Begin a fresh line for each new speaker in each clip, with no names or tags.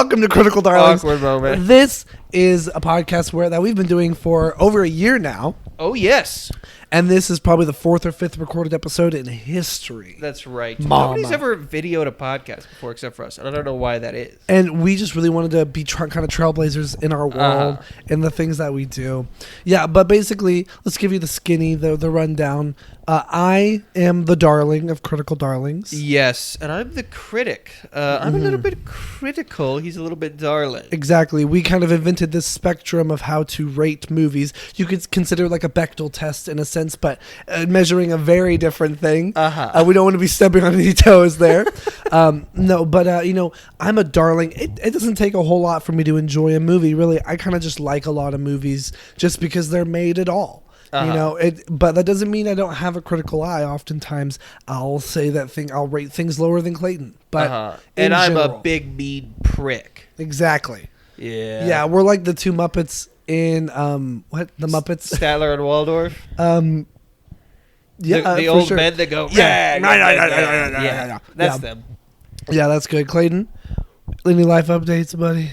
Welcome to Critical Darlingz.
Awkward moment.
This is a podcast that we've been doing for over a year now.
Oh, yes.
And this is probably the 4th or 5th recorded episode in history.
That's right.
Mama.
Nobody's ever videoed a podcast before except for us. And I don't know why that is.
And we just really wanted to be kind of trailblazers in our world and the things that we do. Yeah, but basically, let's give you the skinny, the rundown. I am the darling of Critical Darlingz.
Yes, and I'm the critic. I'm a little bit critical. He's a little bit darling.
Exactly. We kind of invented this spectrum of how to rate movies. You could consider like a Bechdel test in a sense, but measuring a very different thing. We don't want to be stepping on any toes there. No, but I'm a darling. It doesn't take a whole lot for me to enjoy a movie. Really, I kind of just like a lot of movies just because they're made at all. But that doesn't mean I don't have a critical eye. Oftentimes, I'll rate things lower than Clayton. But
and I'm
general,
a big mean prick.
Exactly.
Yeah.
Yeah, we're like the two Muppets in the Muppets?
Statler and Waldorf.
Yeah,
the old men that go. Yeah, that's them.
Yeah, that's good. Clayton, any life updates, buddy?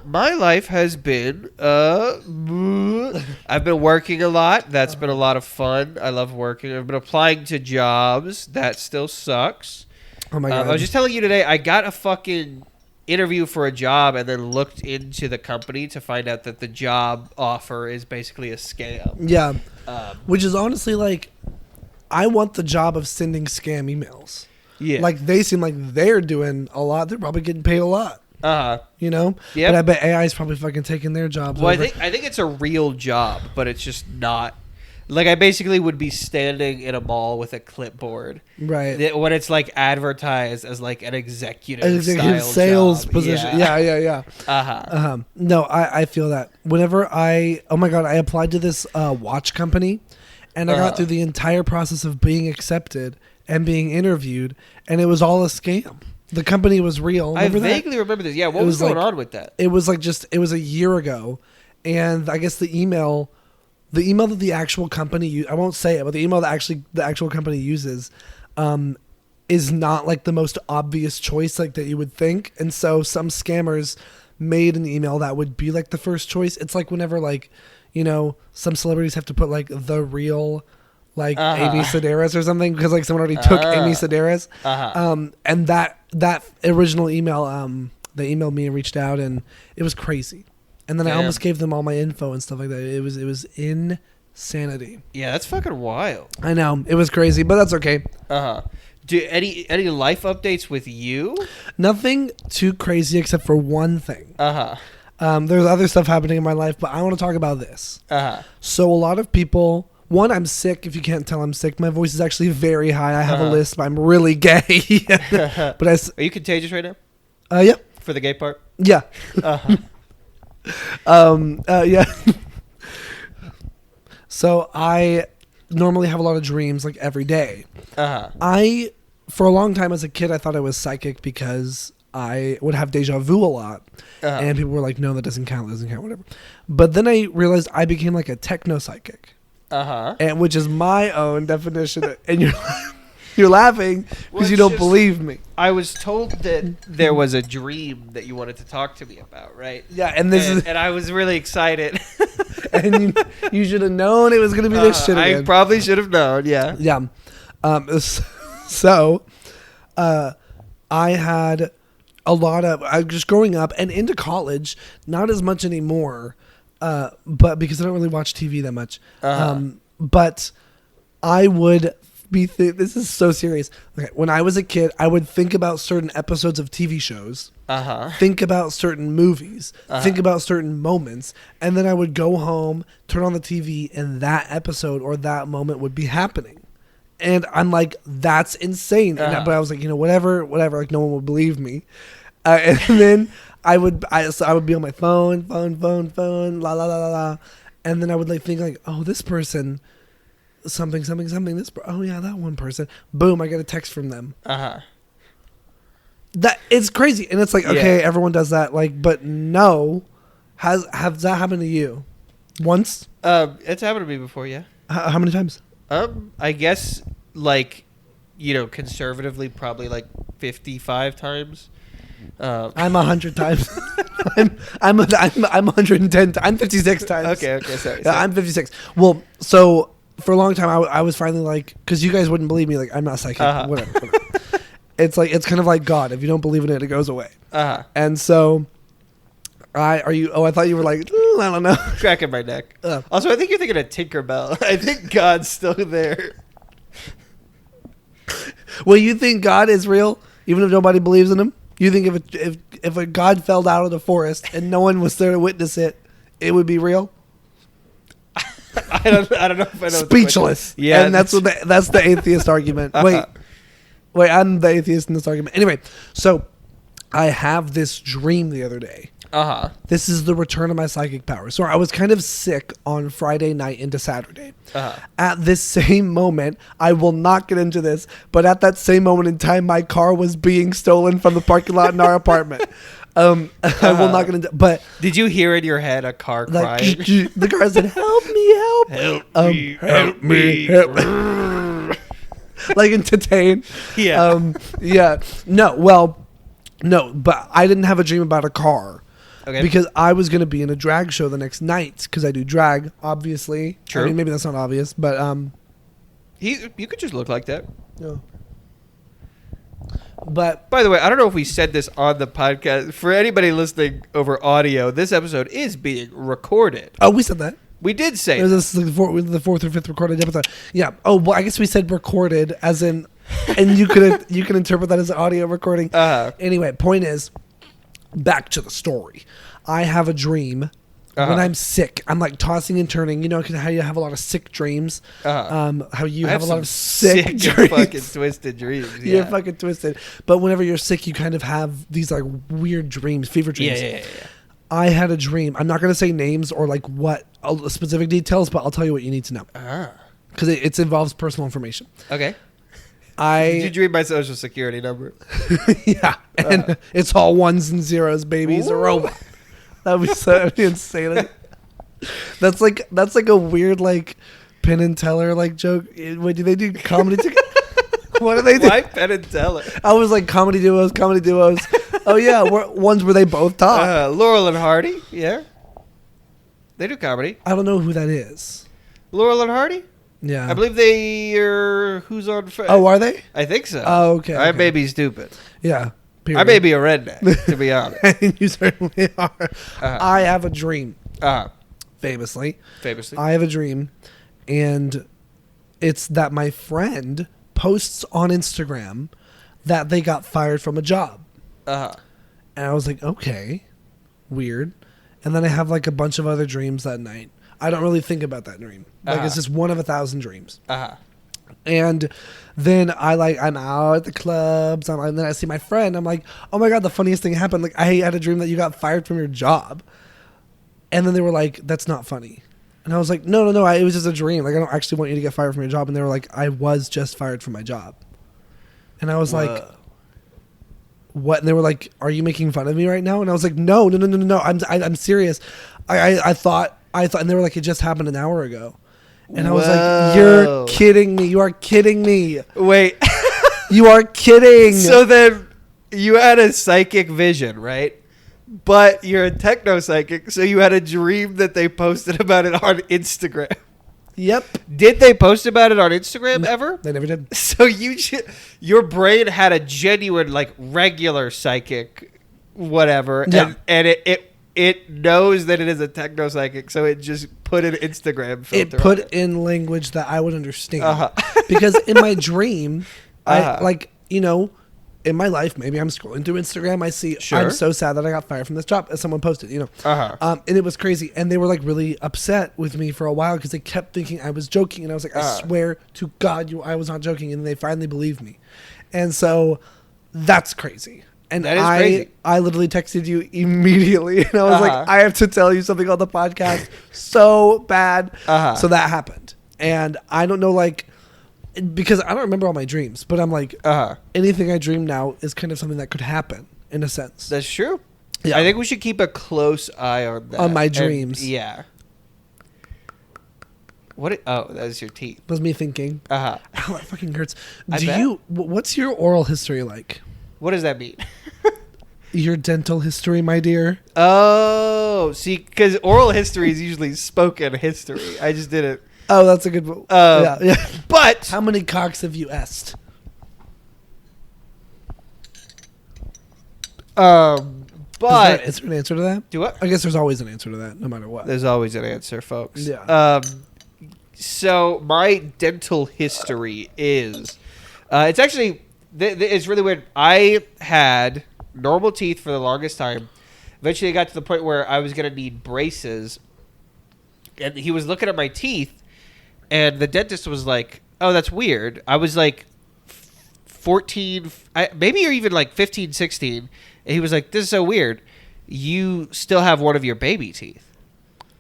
My life has been, I've been working a lot. That's been a lot of fun. I love working. I've been applying to jobs. That still sucks.
Oh my God.
I was just telling you today, I got a fucking interview for a job and then looked into the company to find out that the job offer is basically a scam.
Yeah. Which is honestly like, I want the job of sending scam emails.
Yeah.
Like, they seem like they're doing a lot. They're probably getting paid a lot. You know?
Yeah.
But I bet AI is probably fucking taking their jobs
Well,
over.
I think it's a real job, but it's just not. Like, I basically would be standing in a mall with a clipboard.
Right.
When it's, like, advertised as, like, an executive
sales
job.
position. Yeah. No, I feel that. Whenever I applied to this watch company, and I got through the entire process of being accepted and being interviewed, and it was all a scam. The company was real.
I vaguely remember this. Yeah, what was going on with that?
It was like it was a year ago, and I guess the email that the actual company I won't say it, but the email that the actual company uses is not like the most obvious choice like that you would think, and so some scammers made an email that would be like the first choice. It's like whenever some celebrities have to put like the real Amy Sedaris or something because like someone already took Amy Sedaris. And that original email, they emailed me and reached out, and it was crazy. And then I almost gave them all my info and stuff like that. It was insanity.
Yeah, that's fucking wild.
I know, it was crazy, but that's okay.
Do any life updates with you?
Nothing too crazy except for one thing. There's other stuff happening in my life, but I want to talk about this. So a lot of people. One, I'm sick. If you can't tell, I'm sick. My voice is actually very high. I have a lisp. I'm really gay. But
are you contagious right now?
Yeah.
For the gay part?
Yeah. Yeah. So I normally have a lot of dreams like every day. For a long time as a kid, I thought I was psychic because I would have deja vu a lot. And people were like, no, that doesn't count, whatever. But then I realized I became like a techno-psychic. And which is my own definition. And you're laughing because you don't believe me.
I was told that there was a dream that you wanted to talk to me about, right?
Yeah, and
I was really excited.
And you should have known it was going to be this shit again.
I probably should have known, yeah.
Yeah. So, I had a lot of... I just growing up and into college, not as much anymore... but because I don't really watch TV that much. But I would be... this is so serious. Okay, when I was a kid, I would think about certain episodes of TV shows. Think about certain movies. Think about certain moments. And then I would go home, turn on the TV, and that episode or that moment would be happening. And I'm like, that's insane. But I was like, whatever. Like, no one would believe me. And then... I would be on my phone, la la la la la, and then I would think oh, this person, something, this, oh yeah, that one person, boom, I get a text from them. That it's crazy, and it's like, okay, everyone does that, but no, has that happened to you? Once?
It's happened to me before, yeah.
How many times?
I guess conservatively, probably 55 times.
I'm 100 times. I'm 110. I'm 56 times.
Okay, sorry.
Yeah, I'm 56. Well, so for a long time, I was finally like, because you guys wouldn't believe me, like I'm not psychic, whatever. It's like it's kind of like God. If you don't believe in it, it goes away. And so, I thought you were like, I don't know,
cracking my neck. Also, I think you're thinking of Tinkerbell. I think God's still there.
Well, you think God is real, even if nobody believes in him? You think if a God fell out of the forest and no one was there to witness it, it would be real?
I don't know if I know.
Speechless.
Yeah,
and that's the atheist argument. Wait, I'm the atheist in this argument. Anyway, so I have this dream the other day. This is the return of my psychic powers. So I was kind of sick on Friday night into Saturday. At this same moment, I will not get into this, but at that same moment in time, my car was being stolen from the parking lot in our apartment. I will not get into. But
did you hear in your head a car crying?
The car said, "Help me! Help me! Help me!" Like in Titane.
Yeah.
Yeah. No. But I didn't have a dream about a car.
Okay.
Because I was going to be in a drag show the next night because I do drag, obviously.
True.
I mean, maybe that's not obvious, but
you could just look like that.
Yeah. But
by the way, I don't know if we said this on the podcast. For anybody listening over audio, this episode is being recorded.
Oh, we said that.
We did say
this is the fourth or fifth recorded episode. Yeah. Oh, well, I guess we said recorded as in, and you can interpret that as an audio recording. Anyway, point is, back to the story. I have a dream when I'm sick. I'm like tossing and turning. You know how you have a lot of sick dreams. How you have a lot of sick dreams.
Fucking twisted dreams. Yeah.
You're fucking twisted. But whenever you're sick, you kind of have these like weird dreams, fever dreams.
Yeah.
I had a dream. I'm not going to say names or like what specific details, but I'll tell you what you need to know. Because it involves personal information.
Okay.
Did
you dream my social security number?
Yeah, and it's all ones and zeros, baby. He's a robot. That'd be insane. That's like a weird like Penn and Teller like joke. What do they do? Comedy together? What do they do?
Why Penn and Teller?
I was like comedy duos. Oh yeah, ones where they both talk.
Laurel and Hardy. Yeah, they do comedy.
I don't know who that is.
Laurel and Hardy.
Yeah.
I believe they are Who's on...
Oh, are they?
I think so.
Oh, okay.
I may be stupid.
Yeah. Period.
I may be a redneck, to be honest.
You certainly are. I have a dream. Famously. I have a dream, and it's that my friend posts on Instagram that they got fired from a job. And I was like, okay, weird. And then I have like a bunch of other dreams that night. I don't really think about that dream. Like it's just one of 1,000 dreams. And then I'm out at the clubs. And then I see my friend. I'm like, oh my God, the funniest thing happened. Like I had a dream that you got fired from your job. And then they were like, that's not funny. And I was like, no. It was just a dream. Like I don't actually want you to get fired from your job. And they were like, I was just fired from my job. And I was like, what? And they were like, are you making fun of me right now? And I was like, no. I'm serious. I thought, and they were like, it just happened an hour ago. And I was like, you're kidding me. You are kidding me.
Wait.
You are kidding.
So then you had a psychic vision, right? But you're a techno-psychic, so you had a dream that they posted about it on Instagram.
Yep.
Did they post about it on Instagram ever?
They never did.
So your brain had a genuine, like, regular psychic whatever, and it knows that it is a techno-psychic, so it just put an Instagram filter.
It put in language that I would understand. Because in my dream, in my life, maybe I'm scrolling through Instagram, I see, I'm so sad that I got fired from this job, as someone posted, and it was crazy. And they were like really upset with me for a while because they kept thinking I was joking. And I was like, I swear to God, I was not joking. And they finally believed me. And so that's crazy. And
that is crazy.
I literally texted you immediately. And I was like, I have to tell you something on the podcast so bad. So that happened. And I don't know, like, because I don't remember all my dreams, but I'm like, anything I dream now is kind of something that could happen in a sense.
That's true.
Yeah.
I think we should keep a close eye on that.
On my dreams.
Yeah. That's your teeth.
That's me thinking. Ow, that fucking hurts.
I bet.
What's your oral history like?
What does that mean?
Your dental history, my dear.
Oh, see, because oral history is usually spoken history. I just did it.
Oh, that's a good one. Yeah.
But
how many cocks have you asked?
But
is there an answer to that?
Do what?
I guess there's always an answer to that, no matter what.
There's always an answer, folks.
Yeah.
So my dental history is, it's actually, it's really weird. I had normal teeth for the longest time. Eventually, I got to the point where I was going to need braces. And he was looking at my teeth, and the dentist was like, oh, that's weird. I was like 14, maybe or even like 15, 16. And he was like, this is so weird. You still have one of your baby teeth.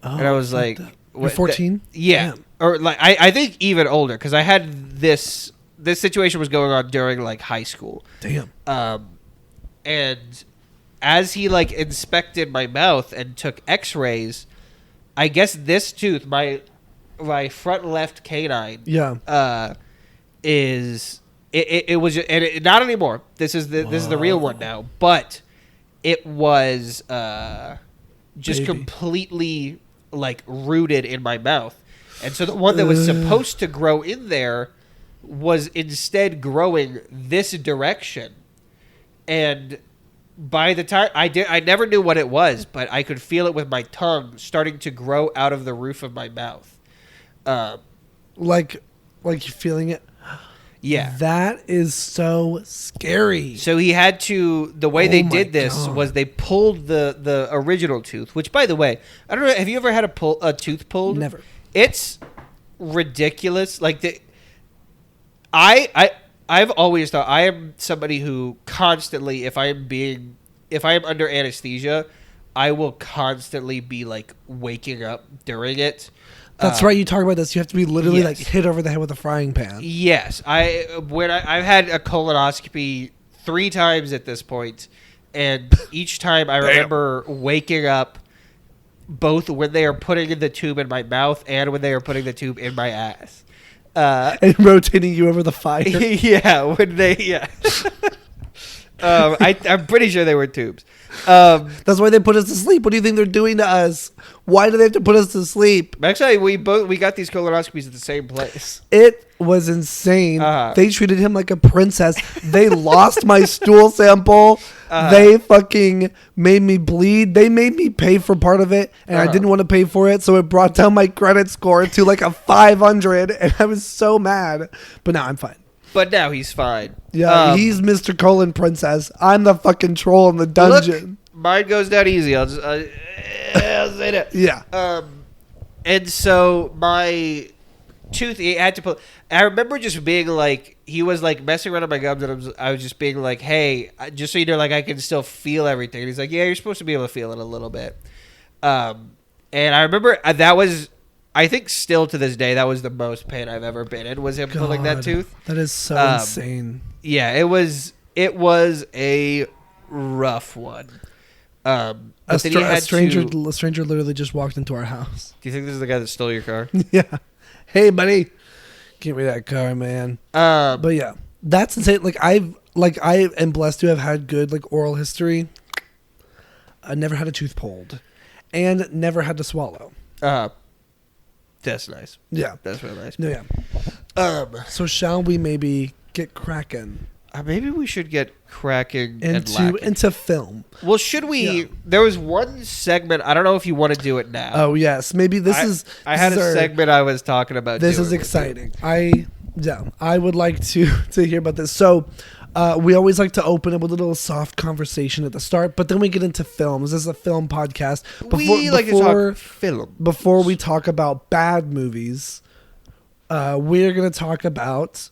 Oh,
and I was like...
You're 14?
Yeah. Damn. Or like I think even older, because I had this situation was going on during like high school.
Damn.
And as he like inspected my mouth and took x-rays, I guess this tooth, my front left canine, is it was, and it, not anymore. This is the real one now, but it was just completely like rooted in my mouth. And so the one that was supposed to grow in there was instead growing this direction. And by the time I never knew what it was, but I could feel it with my tongue starting to grow out of the roof of my mouth.
Like you feeling it?
Yeah.
That is so scary.
So he had to, the way they did this was they pulled the original tooth, which, by the way, I don't know, have you ever had a tooth pulled?
Never. It's
ridiculous. Like, I've always thought, I am somebody who constantly, if I am under anesthesia, I will constantly be, like, waking up during it.
That's right. You talk about this. You have to be literally like hit over the head with a frying pan.
Yes. I've had a colonoscopy 3 times at this point, and each time I remember waking up both when they are putting in the tube in my mouth and when they are putting the tube in my ass.
And rotating you over the fire.
I'm pretty sure they were tubes.
That's why they put us to sleep. What do you think they're doing to us? Why do they have to put us to sleep?
Actually, we got these colonoscopies at the same place.
It was insane. They treated him like a princess. They lost my stool sample. They fucking made me bleed. They made me pay for part of it, and I didn't want to pay for it, so it brought down my credit score to like a 500, and I was so mad. But now I'm fine.
But now he's fine.
Yeah, he's Mr. Colon Princess. I'm the fucking troll in the dungeon.
Look, mine goes down easy. I'll say that.
Yeah.
And so my tooth, he had to pull. I remember just being like, he was like messing around on my gums, and I was just being like, hey, just so you know, like I can still feel everything. And he's like, yeah, you're supposed to be able to feel it a little bit. And I remember that was, I think still to this day, that was the most pain I've ever been in, was him pulling that tooth.
That is so insane.
Yeah, it was a rough one.
A stranger literally just walked into our house.
Do you think this is the guy that stole your car?
Yeah. Hey, buddy, give me that car, man. But yeah, that's insane. I am blessed to have had good like oral history. I never had a tooth pulled, and never had to swallow.
That's nice.
Yeah,
that's really nice.
Yeah. So shall we maybe get cracking?
Maybe we should get cracking
into film.
Well, should we? Yeah. There was one segment. I don't know if you want to do it now.
Oh yes, maybe
I had a segment I was talking about.
This is exciting. I would like to hear about this. So, we always like to open up with a little soft conversation at the start, but then we get into films. This is a film podcast.
We like to talk film.
Before we talk about bad movies, we're going to talk about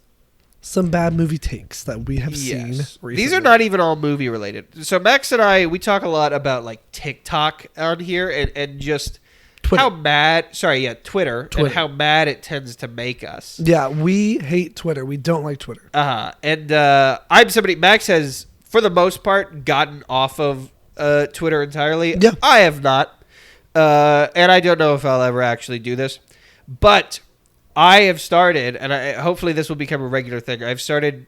some bad movie takes that we have seen recently.
These are not even all movie related. So Max and I, we talk a lot about like TikTok on here and just Twitter. Twitter, and how mad it tends to make us.
Yeah, we hate Twitter. We don't like Twitter.
And I'm somebody, Max has, for the most part, gotten off of Twitter entirely.
Yeah.
I have not. And I don't know if I'll ever actually do this. But I have started, and hopefully this will become a regular thing, I've started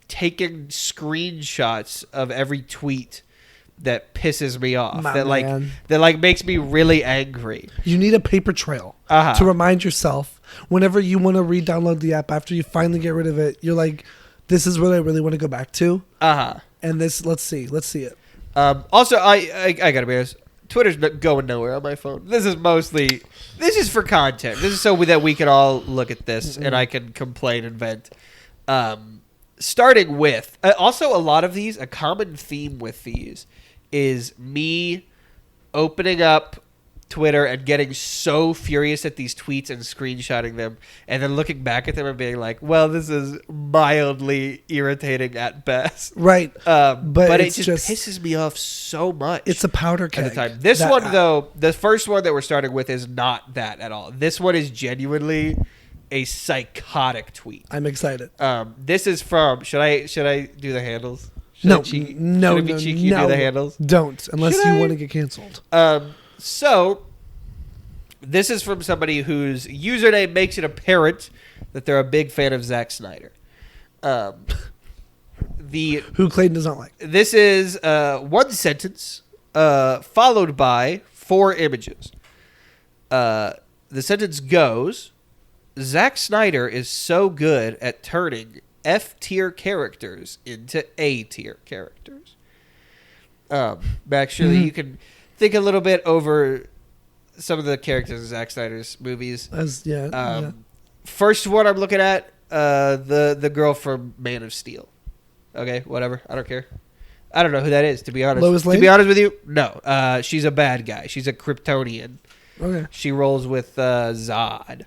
taking screenshots of every tweet that pisses me off.
My
That
man.
makes me really angry.
You need a paper trail to remind yourself whenever you want to re-download the app after you finally get rid of it. You're like, this is what I really want to go back to. And this, let's see it.
Also, I gotta be honest. Twitter's not going nowhere on my phone. This is for content. This is so that we can all look at this and I can complain and vent. Starting with, also a lot of these, a common theme with these is me opening up Twitter and getting so furious at these tweets and screenshotting them and then looking back at them and being like, well, this is mildly irritating at best.
Right.
But it just pisses me off so much.
It's a powder keg.
At the time. This one, though, the first one that we're starting with is not that at all. This one is genuinely a psychotic tweet.
I'm excited.
This is from, should I do the handles?
No,
Should it be cheeky to do the handles?
Don't, unless you want to get canceled.
So, this is from somebody whose username makes it apparent that they're a big fan of Zack Snyder. Who
Clayton does not like.
This is one sentence followed by 4 images. The sentence goes, Zack Snyder is so good at turning F-tier characters into A-tier characters. Max, surely you can think a little bit over some of the characters in Zack Snyder's movies. First one I'm looking at, the girl from Man of Steel. Okay, whatever. I don't care. I don't know who that is, to be honest.
Lois Lane?
To be honest with you, no. She's a bad guy. She's a Kryptonian.
Okay.
She rolls with Zod.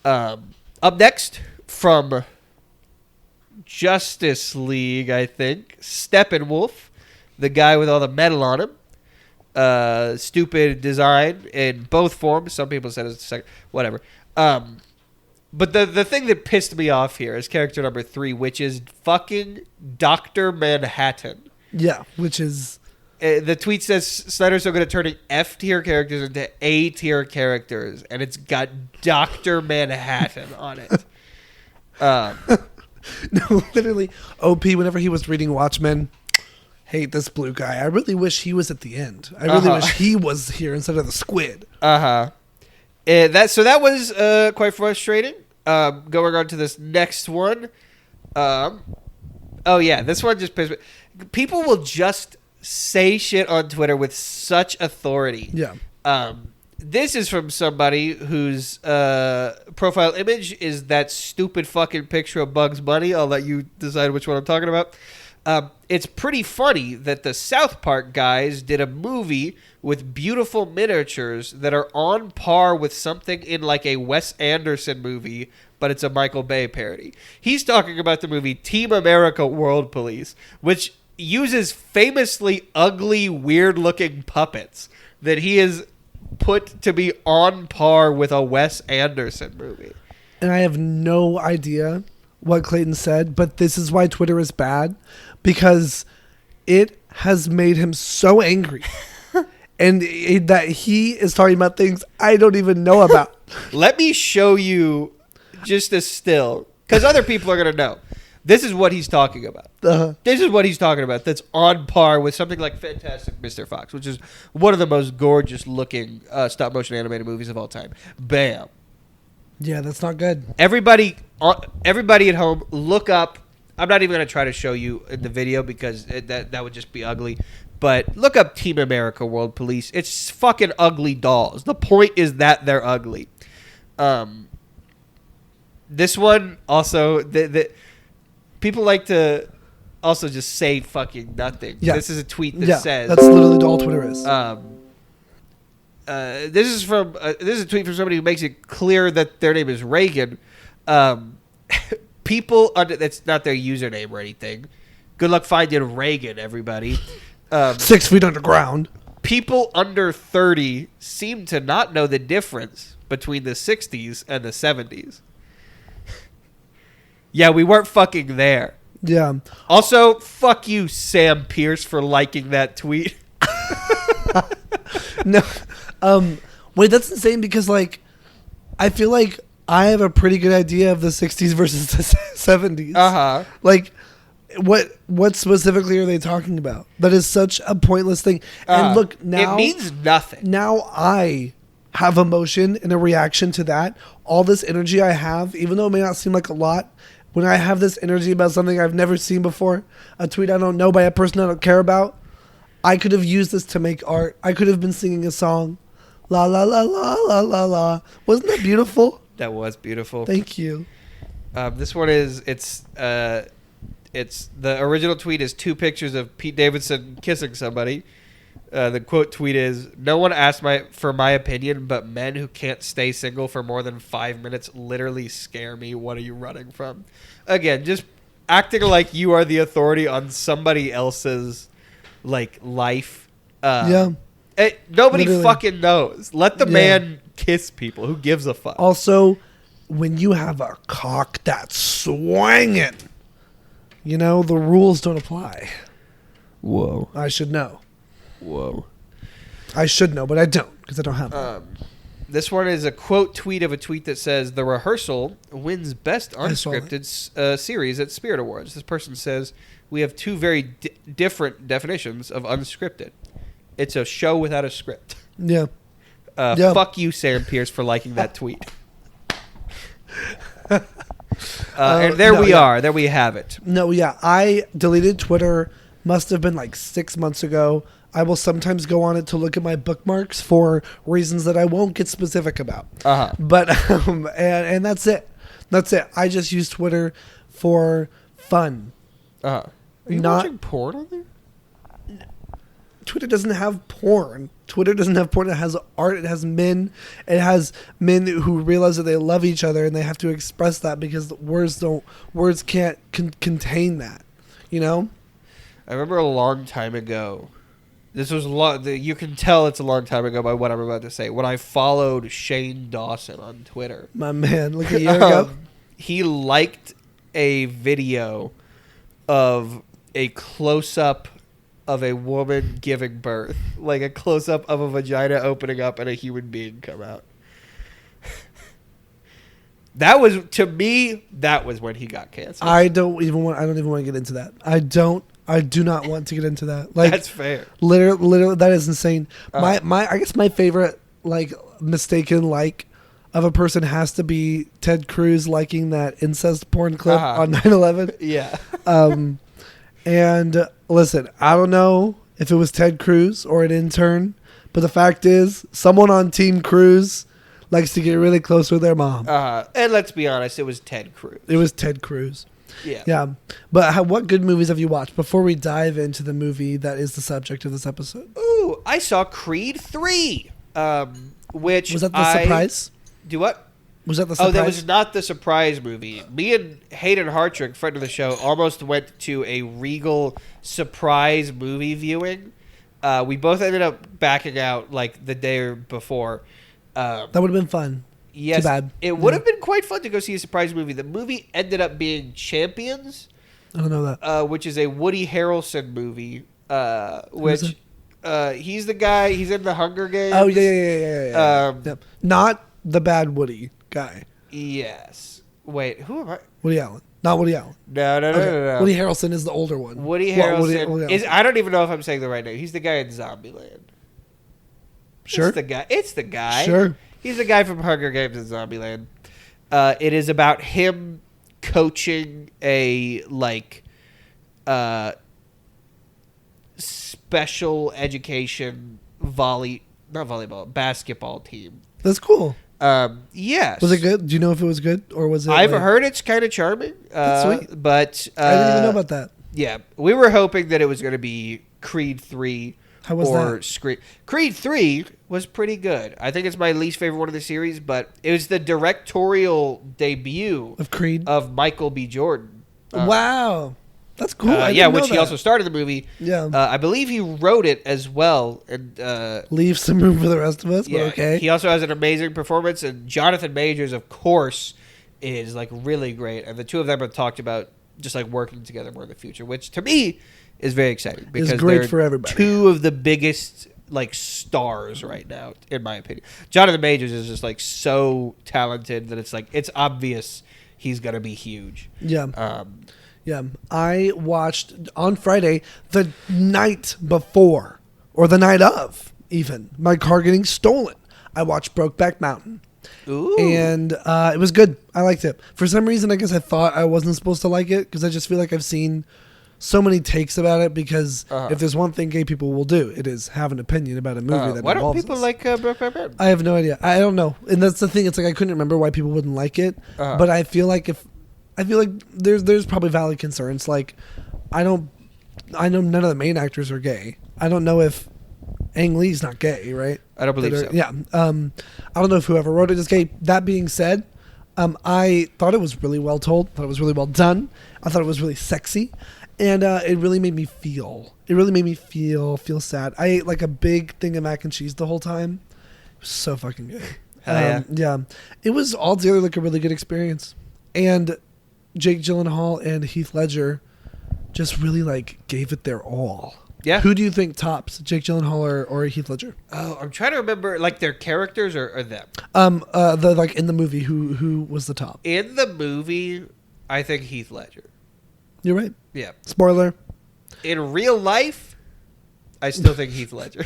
Up next, from Justice League, I think, Steppenwolf, the guy with all the metal on him. Stupid design in both forms. Some people said it's the second. Whatever. But the thing that pissed me off here is character number 3, which is fucking Dr. Manhattan.
Yeah, which is...
The tweet says Snyder's so good at turning F-tier characters into A-tier characters, and it's got Dr. Manhattan on it.
No, literally, OP, whenever he was reading Watchmen, hate this blue guy. I really wish he was at the end. I really wish he was here instead of the squid.
That was quite frustrating. Going on to this next one. This one just pissed me. People will just say shit on Twitter with such authority.
Yeah.
This is from somebody whose profile image is that stupid fucking picture of Bugs Bunny. I'll let you decide which one I'm talking about. It's pretty funny that the South Park guys did a movie with beautiful miniatures that are on par with something in like a Wes Anderson movie, but it's a Michael Bay parody. He's talking about the movie Team America World Police, which uses famously ugly, weird-looking puppets that he has put to be on par with a Wes Anderson movie.
And I have no idea what Clayton said, but this is why Twitter is bad, because it has made him so angry. And that he is talking about things I don't even know about.
Let me show you just a still, because other people are going to know. This is what he's talking about. This is what he's talking about. That's on par with something like Fantastic Mr. Fox, which is one of the most gorgeous looking stop-motion animated movies of all time. Bam.
Yeah, that's not good.
Everybody at home, look up. I'm not even going to try to show you in the video because that would just be ugly. But look up Team America World Police. It's fucking ugly dolls. The point is that they're ugly. This one also, people like to also just say fucking nothing. Yeah. This is a tweet that says...
that's literally all Twitter is.
This is a tweet from somebody who makes it clear that their name is Reagan. People that's not their username or anything. Good luck finding Reagan, everybody.
6 feet underground.
People under 30 seem to not know the difference between the 60s and the 70s. Yeah, we weren't fucking there.
Yeah.
Also, fuck you, Sam Pierce, for liking that tweet.
No. Wait, that's insane because, like, I feel like I have a pretty good idea of the 60s versus the 70s.
Uh-huh.
Like, What specifically are they talking about? That is such a pointless thing. And look, now
it means nothing.
Now I have emotion and a reaction to that. All this energy I have, even though it may not seem like a lot, when I have this energy about something I've never seen before, a tweet I don't know by a person I don't care about, I could have used this to make art. I could have been singing a song. La la la la la la la. Wasn't that beautiful?
That was beautiful.
Thank you.
This one is it's the original tweet is 2 pictures of Pete Davidson kissing somebody. The quote tweet is, "No one asked for my opinion, but men who can't stay single for more than 5 minutes literally scare me. What are you running from?" Again, just acting like you are the authority on somebody else's life.
Yeah.
Nobody
Literally.
fucking knows. Let the man kiss people. Who gives a fuck?
Also, when you have a cock that's swinging, the rules don't apply.
Whoa.
I should know.
Whoa.
I should know, but I don't because I don't have one.
This one is a quote tweet of a tweet that says, "The Rehearsal wins Best Unscripted Series at Spirit Awards." This person says, "We have 2 very different definitions of unscripted. It's a show without a script."
Yeah.
Fuck you, Sam Pierce, for liking that tweet. And there we are. There we have it.
No, yeah. I deleted Twitter, must have been 6 months ago. I will sometimes go on it to look at my bookmarks for reasons that I won't get specific about. But, and that's it. That's it. I just use Twitter for fun.
Are you watching porn on there?
Twitter doesn't have porn. Twitter doesn't have porn. It has art. It has men. It has men who realize that they love each other and they have to express that because words can't contain that.
I remember a long time ago. This was you can tell it's a long time ago by what I'm about to say. When I followed Shane Dawson on Twitter,
my man, look a year ago,
he liked a video of a close-up of a woman giving birth, like a close-up of a vagina opening up and a human being come out. That was, to me, that was when he got canceled.
I don't even want to get into that. I do not want to get into that.
That's fair.
Literally, that is insane. I guess my favorite mistaken of a person has to be Ted Cruz liking that incest porn clip on 9/11.
Yeah.
And listen, I don't know if it was Ted Cruz or an intern, but the fact is, someone on Team Cruz likes to get really close with their mom.
And let's be honest, it was Ted Cruz.
It was Ted Cruz.
Yeah.
But what good movies have you watched before we dive into the movie that is the subject of this episode?
Ooh, I saw Creed 3, which
was that the surprise?
Do what?
Was that the surprise?
Oh, that was not the surprise movie. Me and Hayden Hartrick, friend of the show, almost went to a Regal surprise movie viewing. We both ended up backing out the day before.
That would have been fun.
Yes,
too bad.
It would have been quite fun to go see a surprise movie. The movie ended up being Champions.
I don't know that.
Which is a Woody Harrelson movie. Which he's the guy. He's in the Hunger Games.
Oh yeah. Not the bad Woody guy.
Yes. Wait, who am I?
Woody Allen. Not Woody Allen.
No.
Woody Harrelson is the older one.
Woody Harrelson is. I don't even know if I'm saying the right name. He's the guy in Zombieland.
Sure.
It's the guy.
Sure.
He's the guy from Hunger Games and Zombieland. It is about him coaching a special education basketball team.
That's cool.
Yes.
Was it good? Do you know if it was good or was it?
I've heard it's kind of charming.
That's sweet.
But
I didn't even know about that.
Yeah, we were hoping that it was going to be Creed 3.
How was that?
Creed 3 was pretty good. I think it's my least favorite one of the series, but it was the directorial debut
of Creed
of Michael B. Jordan.
Wow. That's cool.
Which he also started the movie.
Yeah.
I believe he wrote it as well. And
leave some room for the rest of us, but okay.
He also has an amazing performance, and Jonathan Majors, of course, is really great. And the two of them have talked about just working together more in the future, which to me is very exciting because
it's great
they're
for everybody.
Two of the biggest stars right now, in my opinion. Jonathan Majors is just so talented that it's obvious he's gonna be huge.
Yeah. Yeah, I watched on Friday, the night before, or the night of, even, my car getting stolen. I watched Brokeback Mountain.
Ooh.
And it was good. I liked it. For some reason, I guess I thought I wasn't supposed to like it, because I just feel like I've seen so many takes about it, because if there's one thing gay people will do, it is have an opinion about a movie that
why don't
involves
people
us.
like Brokeback Mountain?
I have no idea. I don't know. And that's the thing. It's like I couldn't remember why people wouldn't like it. But I feel like there's probably valid concerns. Like I know none of the main actors are gay. I don't know if Ang Lee's not gay, right?
I don't believe so.
Yeah. I don't know if whoever wrote it is gay. That being said, I thought it was really well told. Thought it was really well done. I thought it was really sexy, and it really made me feel. It really made me feel sad. I ate like a big thing of mac and cheese the whole time. It was so fucking good. Yeah. It was altogether like a really good experience, and Jake Gyllenhaal and Heath Ledger just really like gave it their all.
Yeah.
Who do you think tops, Jake Gyllenhaal or Heath Ledger?
Oh, I'm trying to remember, like, their characters or them.
The like in the movie, who was the top?
In the movie, I think Heath Ledger.
You're right.
Yeah.
Spoiler.
In real life, I still think Heath Ledger.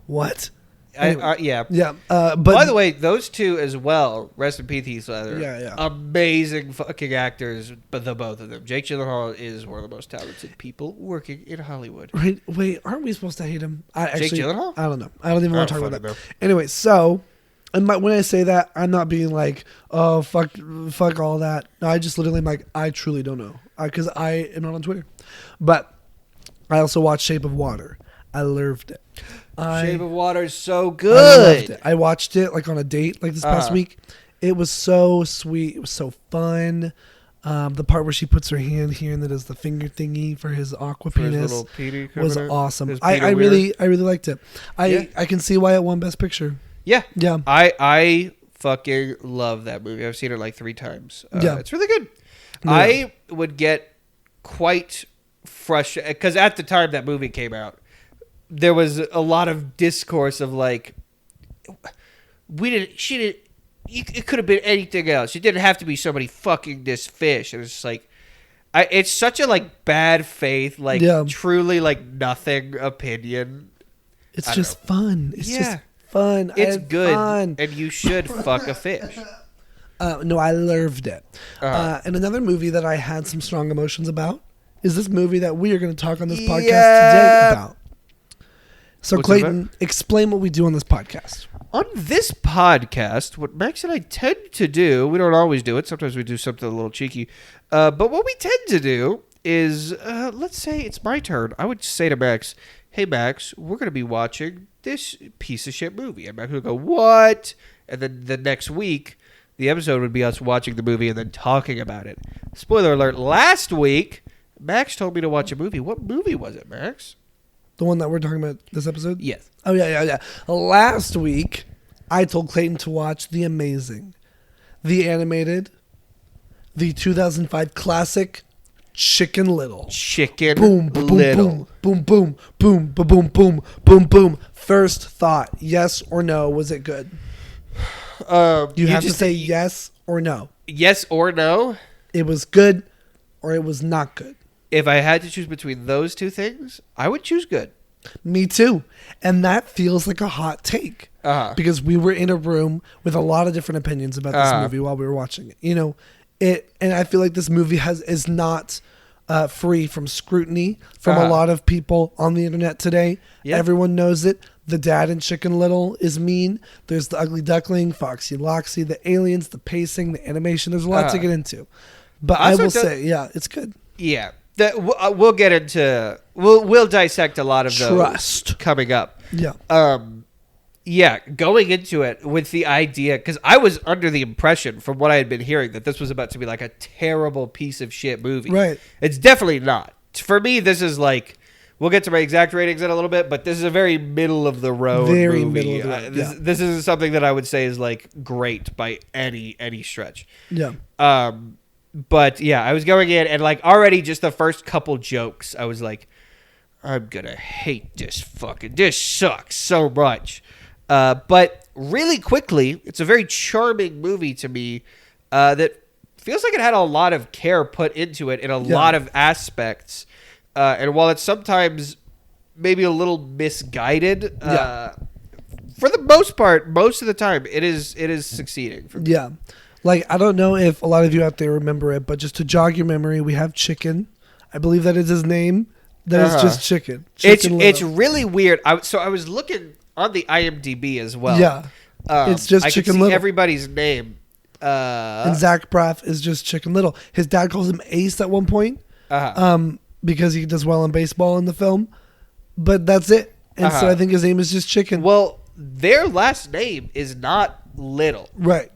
What?
Anyway. Yeah.
Yeah. But
by the way, those two as well. Rest in peace, Heath Ledger.
Yeah.
Amazing fucking actors, but the both of them. Jake Gyllenhaal is one of the most talented people working in Hollywood.
Right. Wait, aren't we supposed to hate him?
Jake Gyllenhaal?
I don't know. I don't even want to talk about that. Anyway, so when I say that, I'm not being like, oh fuck all that. No, I just literally am like, I truly don't know, because I am not on Twitter. But I also watched Shape of Water. I loved it.
Shape of Water is so
I
good.
loved it. I watched it like on a date like this past week. It was so sweet. It was so fun. The part where she puts her hand here and that is the finger thingy for his aqua penis was awesome. I really liked it. I can see why it won Best Picture.
Yeah.
Yeah.
I fucking love that movie. I've seen it like 3 times.
Yeah.
It's really good.
Yeah.
I would get quite frustrated because at the time that movie came out, there was a lot of discourse of like, it could have been anything else. It didn't have to be somebody fucking this fish. And it's just like, it's such a like bad faith, like truly like nothing opinion.
It's just fun. It's just fun.
It's good. Fun. And you should fuck a fish.
No, I loved it. And another movie that I had some strong emotions about is this movie that we are going to talk on this podcast today about. So,
what's
Clayton, explain what we do on this podcast.
On this podcast, what Max and I tend to do, we don't always do it. Sometimes we do something a little cheeky. But what we tend to do is, let's say it's my turn. I would say to Max, hey, Max, we're going to be watching this piece of shit movie. And Max would go, what? And then the next week, the episode would be us watching the movie and then talking about it. Spoiler alert, last week, Max told me to watch a movie. What movie was it, Max?
The one that we're talking about this episode?
Yes.
Oh, yeah. Last week, I told Clayton to watch The Amazing, the animated, the 2005 classic Chicken Little.
Chicken
boom,
Little.
Boom, boom, boom, boom, boom, boom, boom, boom, boom. First thought, yes or no, was it good? You have to say yes or no.
Yes or no?
It was good or it was not good.
If I had to choose between those two things, I would choose good.
Me too. And that feels like a hot take. Because we were in a room with a lot of different opinions about this movie while we were watching it. You know, and I feel like this movie is not free from scrutiny from a lot of people on the internet today. Yeah. Everyone knows it. The dad in Chicken Little is mean. There's the ugly duckling, Foxy Loxy, the aliens, the pacing, the animation. There's a lot to get into. But I will say, yeah, it's good.
Yeah. We'll get into we'll dissect a lot of those coming up. Yeah. Going into it with the idea, because I was under the impression from what I had been hearing that this was about to be like a terrible piece of shit movie.
Right.
It's definitely not. For me, this is like, we'll get to my exact ratings in a little bit, but this is a very middle of the road movie.
Middle of the road.
This isn't something that I would say is like great by any stretch.
Yeah.
But yeah, I was going in and like already just the first couple jokes, I was like, I'm gonna hate this sucks so much. But really quickly, it's a very charming movie to me that feels like it had a lot of care put into it in a lot of aspects. And while it's sometimes maybe a little misguided, for the most part, most of the time, it is succeeding. For me.
Yeah. Like, I don't know if a lot of you out there remember it, but just to jog your memory, we have Chicken. I believe that is his name. That is just Chicken.
It's really weird. I was looking on the IMDb as well.
Yeah. It's just Chicken
I can see
Little.
everybody's name.
And Zach Braff is just Chicken Little. His dad calls him Ace at one point because he does well in baseball in the film. But that's it. And so I think his name is just Chicken.
Well, their last name is not Little.
Right.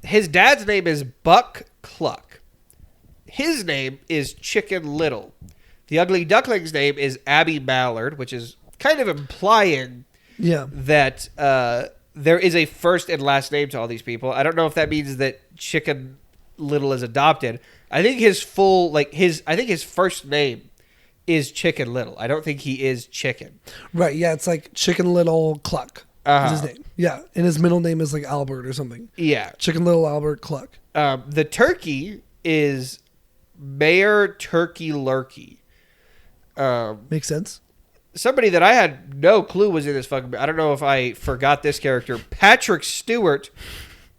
His dad's name is Buck Cluck. His name is Chicken Little. The Ugly Duckling's name is Abby Mallard, which is kind of implying that there is a first and last name to all these people. I don't know if that means that Chicken Little is adopted. I think his first name is Chicken Little. I don't think he is Chicken.
Right, yeah, it's like Chicken Little Cluck is his name. Yeah, and his middle name is like Albert or something.
Yeah.
Chicken Little Albert Cluck.
The turkey is Mayor Turkey Lurkey.
Makes sense.
Somebody that I had no clue was in this fucking... I don't know if I forgot this character. Patrick Stewart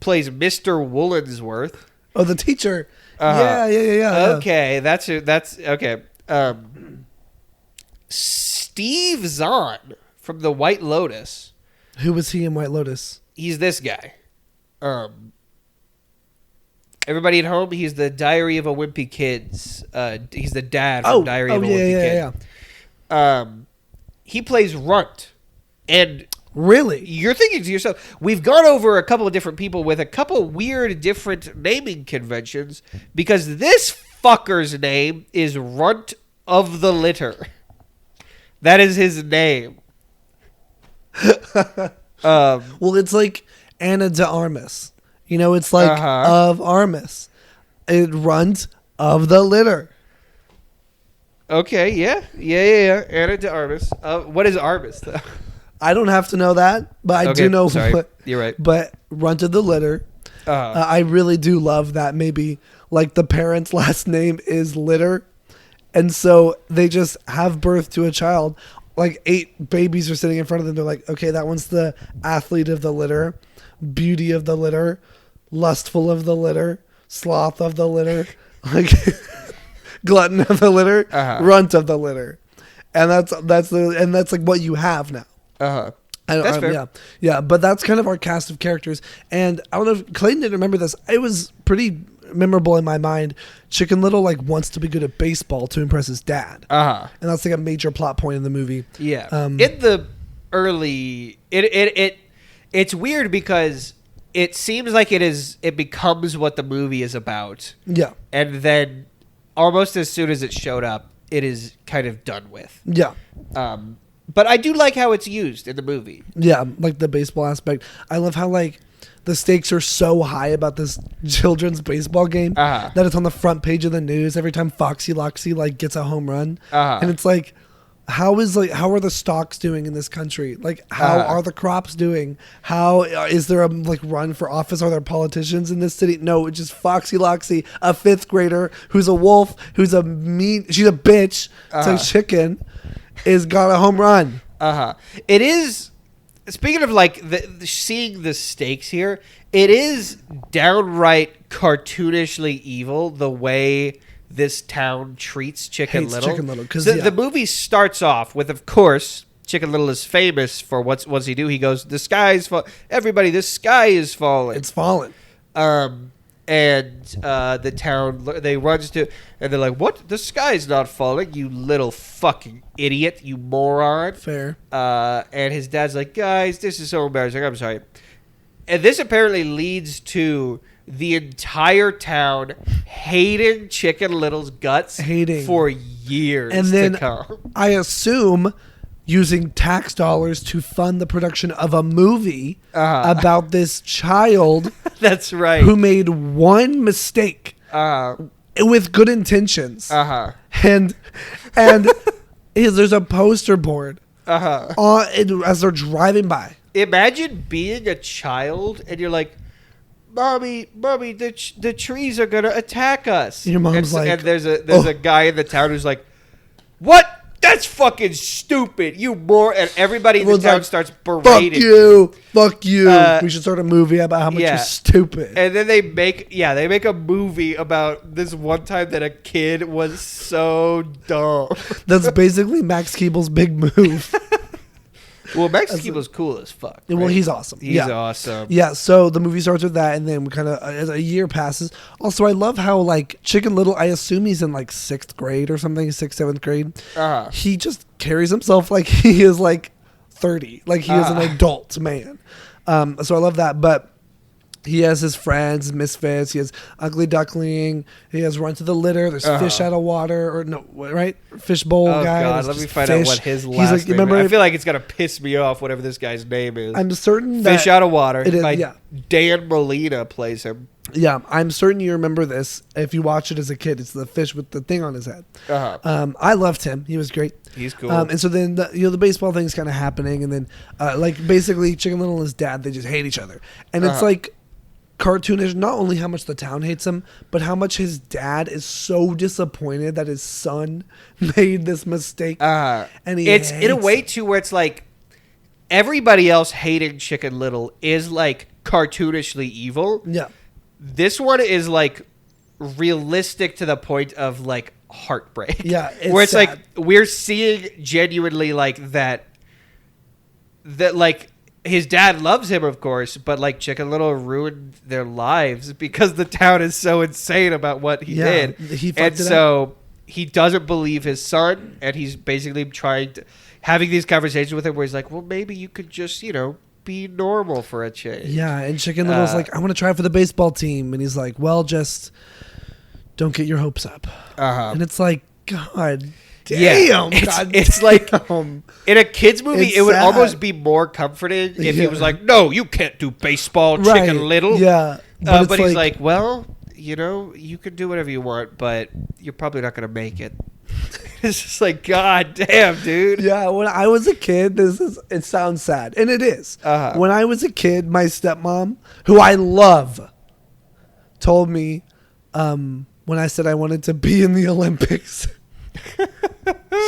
plays Mr. Woolensworth.
Oh, the teacher. Yeah.
Okay, that's okay. Steve Zahn from The White Lotus.
Who was he in White Lotus?
He's this guy. Everybody at home, he's the Diary of a Wimpy Kids. He's the dad from Diary of a Wimpy Kid. He plays Runt. And
really?
You're thinking to yourself, we've gone over a couple of different people with a couple weird different naming conventions because this fucker's name is Runt of the Litter. That is his name.
Well, it's like Anna de Armas. You know, it's like of Armas. It runs of the litter.
Okay, yeah. Anna de Armas. What is Armas, though?
I don't have to know that, but I do know.
Sorry. You're right.
But runt of the litter. I really do love that. Maybe like the parent's last name is Litter, and so they just have birth to a child. Like 8 babies are sitting in front of them. They're like, okay, that one's the athlete of the litter, beauty of the litter, lustful of the litter, sloth of the litter, like glutton of the litter, runt of the litter, and that's like what you have now.
That's fair.
Yeah. But that's kind of our cast of characters. And I don't know if Clayton didn't remember this. It was pretty memorable in my mind. Chicken Little like wants to be good at baseball to impress his dad. And that's like a major plot point in the movie.
Yeah. In the early, it's weird because it seems like it becomes what the movie is about.
Yeah.
And then almost as soon as it showed up, it is kind of done with.
Yeah.
But I do like how it's used in the movie.
Yeah, like the baseball aspect. I love how like the stakes are so high about this children's baseball game that it's on the front page of the news every time Foxy Loxy like gets a home run. And it's like how are the stocks doing in this country? Like how are the crops doing? How is there a like run for office? Are there politicians in this city? No, it's just Foxy Loxy, a 5th grader who's a wolf, she's a bitch, so chicken. Is got a home run.
It is. Speaking of like seeing the stakes here, it is downright cartoonishly evil the way this town treats Chicken Little.
Chicken Little, because
the movie starts off with, of course, Chicken Little is famous for what's he do? He goes, "The sky's everybody, the sky is falling.
It's falling."
And the town, they runs to, and they're like, "What? The sky's not falling, you little fucking idiot, you moron."
Fair.
And his dad's like, "Guys, this is so embarrassing. I'm sorry." And this apparently leads to the entire town hating Chicken Little's guts for years
and then
to come.
I assume using tax dollars to fund the production of a movie about this child.
That's right.
Who made one mistake with good intentions. And there's a poster board as they're driving by.
Imagine being a child and you're like, mommy, the trees are gonna attack us.
Your mom's
and
like,
there's a guy in the town who's like, what? That's fucking stupid. You more, and everybody in the town
like,
starts berating.
Fuck you. We should start a movie about how much you're stupid.
And then they make a movie about this one time that a kid was so dumb.
That's basically Max Keeble's big move.
Well, Max Keeble's cool as fuck. Right?
Well, he's awesome.
He's awesome.
Yeah, so the movie starts with that, and then we kind of, as a year passes. Also, I love how, like, Chicken Little, I assume he's in, like, 6th grade or something, 6th, 7th grade. He just carries himself like he is, like, 30. Like, he is an adult man. So I love that, but he has his friends, misfits. He has Ugly Duckling. He has Run to the Litter. There's Fish Out of Water, or no, right? Fishbowl guy.
Oh God, let me find out what his last name is. I feel like it's gonna piss me off, whatever this guy's name is.
I'm certain that
Fish Out of Water.
It is,
Dan Molina plays him.
Yeah, I'm certain you remember this. If you watch it as a kid, it's the fish with the thing on his head. I loved him. He was great.
He's cool.
And so then the baseball thing's kind of happening, and then like basically Chicken Little and his dad, they just hate each other, and it's like cartoonish, not only how much the town hates him, but how much his dad is so disappointed that his son made this mistake. And it's
in a way too where it's like everybody else hating Chicken Little is like cartoonishly evil.
Yeah.
This one is like realistic to the point of like heartbreak.
Yeah.
Where it's
sad.
like we're seeing genuinely like that like his dad loves him, of course, but like Chicken Little ruined their lives because the town is so insane about what he did. And so he doesn't believe his son, and he's basically having these conversations with him where he's like, well, maybe you could just, be normal for a change.
Yeah, and Chicken Little's like, I want to try for the baseball team. And he's like, well, just don't get your hopes up. And it's like, God damn.
It's like in a kid's movie, it would almost be more comforting if he was like, no, you can't do baseball, Chicken Little.
Yeah.
But he's like, well, you can do whatever you want, but you're probably not going to make it. It's just like, God damn, dude.
Yeah, when I was a kid, it sounds sad, and it is. When I was a kid, my stepmom, who I love, told me when I said I wanted to be in the Olympics,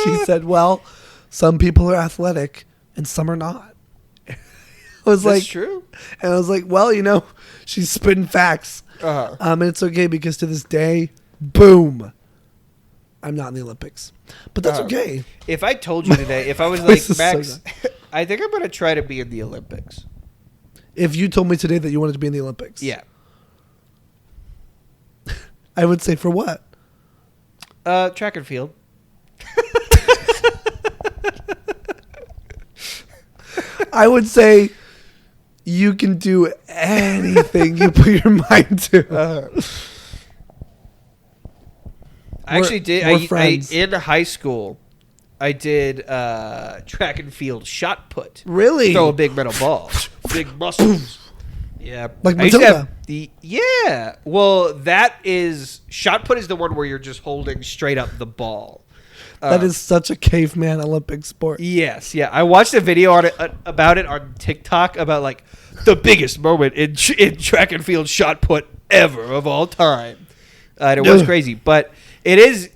she said, well, some people are athletic and some are not. I was
That's true.
And I was like, well, she's spitting facts. And it's okay because to this day, boom, I'm not in the Olympics. But that's okay.
If I told you today, if I was like, Max, I think I'm going to try to be in the Olympics.
If you told me today that you wanted to be in the Olympics.
Yeah.
I would say for what?
Track and field.
I would say you can do anything you put your mind to.
I actually did. I in high school, I did track and field shot put.
Really?
Throw a big metal ball, big muscles. Yeah,
like Matilda.
Yeah. Well, that is shot put is the one where you're just holding straight up the ball.
That is such a caveman Olympic sport.
Yes, yeah. I watched a video on it about it on TikTok about like the biggest moment in track and field shot put ever of all time. And it was crazy, but it is